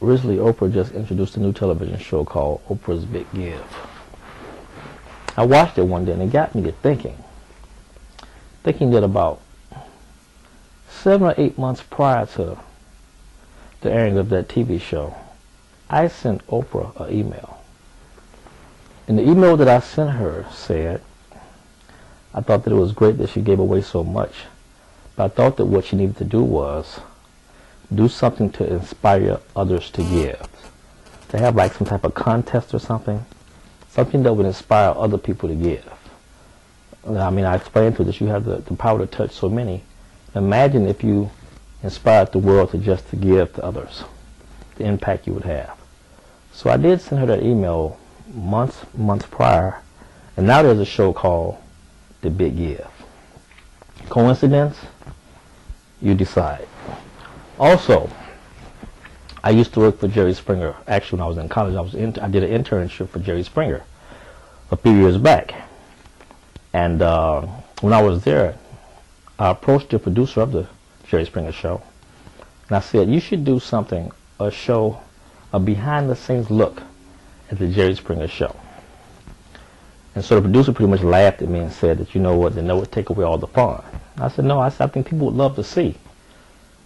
recently Oprah just introduced a new television show called Oprah's Big Give. I watched it one day and it got me to thinking that about 7 or 8 months prior to the airing of that TV show, I sent Oprah an email. And the email that I sent her said, I thought that it was great that she gave away so much, but I thought that what she needed to do was do something to inspire others to give. To have like some type of contest or something that would inspire other people to give. I mean, I explained to her that you have the power to touch so many. Imagine if you inspired the world to give to others, the impact you would have. So I did send her that email months prior, and now there's a show called The Big Give. Coincidence? You decide. Also, I used to work for Jerry Springer. Actually, when I was in college, I did an internship for Jerry Springer a few years back. And when I was there, I approached the producer of the Jerry Springer show, and I said, you should do something, a show, a behind-the-scenes look at the Jerry Springer show. And so the producer pretty much laughed at me and said that, you know what, then that would take away all the fun. I said, no, I think people would love to see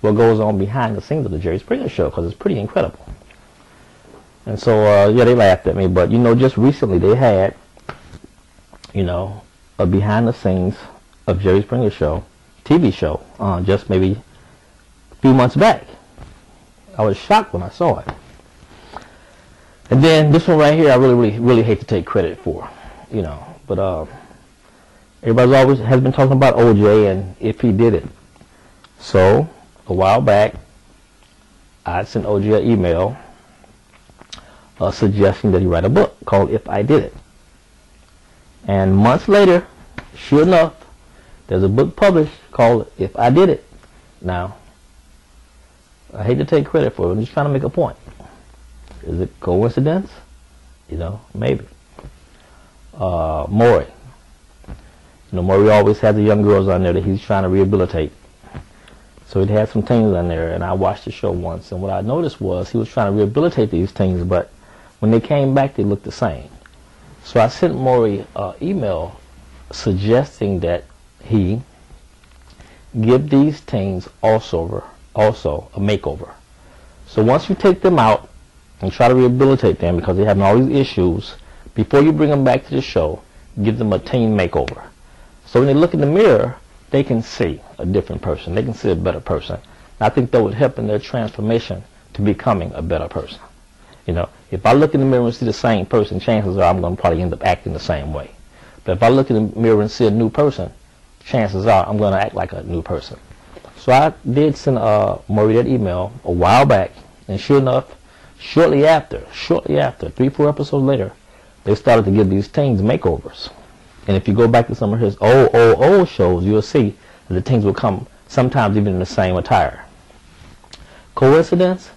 what goes on behind the scenes of the Jerry Springer show, because it's pretty incredible. And so, yeah, they laughed at me, but, you know, just recently they had, you know, a behind the scenes of Jerry Springer show, TV show, just maybe a few months back. I was shocked when I saw it. And then this one right here, I really hate to take credit for, you know, but everybody always has been talking about OJ and if he did it. So a while back, I sent OJ an email suggesting that he write a book called If I Did It. And months later, sure enough, there's a book published called If I Did It. Now, I hate to take credit for it, I'm just trying to make a point. Is it coincidence? You know, maybe. Maury. You know, Maury always has the young girls on there that he's trying to rehabilitate. So he had some teens on there, and I watched the show once, and what I noticed was he was trying to rehabilitate these teens, but when they came back, they looked the same. So I sent Maury an email suggesting that he give these teens also a makeover. So once you take them out and try to rehabilitate them because they're having all these issues, before you bring them back to the show, give them a teen makeover. So when they look in the mirror, they can see a different person. They can see a better person. And I think that would help in their transformation to becoming a better person. You know, if I look in the mirror and see the same person, chances are I'm going to probably end up acting the same way. But if I look in the mirror and see a new person, chances are I'm going to act like a new person. So I did send Maury that email a while back, and sure enough, shortly after, 3-4 episodes later, they started to give these teens makeovers. And if you go back to some of his old shows, you'll see that the teens will come sometimes even in the same attire. Coincidence?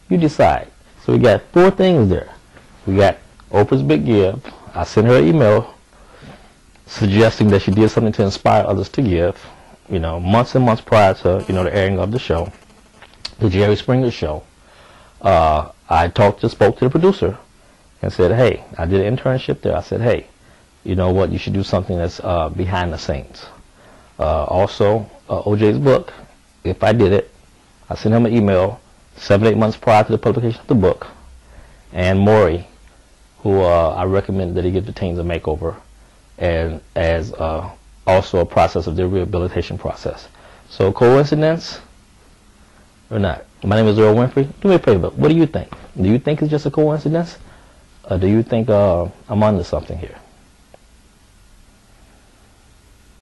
You decide. So we got 4 things there. We got Oprah's Big Give. I sent her an email suggesting that she did something to inspire others to give, you know, months and months prior to, you know, the airing of the show, the Jerry Springer show. I spoke to the producer and said, hey, I did an internship there. I said, hey, you know what, you should do something that's behind the scenes. Also, OJ's book, If I Did It, I sent him an email 7-8 months prior to the publication of the book. And Maury, who I recommended that he give the teens a makeover, and as also a process of their rehabilitation process. So coincidence or not? My name is Earl Winfrey. Do me a favor, what do you think? Do you think it's just a coincidence? Or do you think I'm onto something here?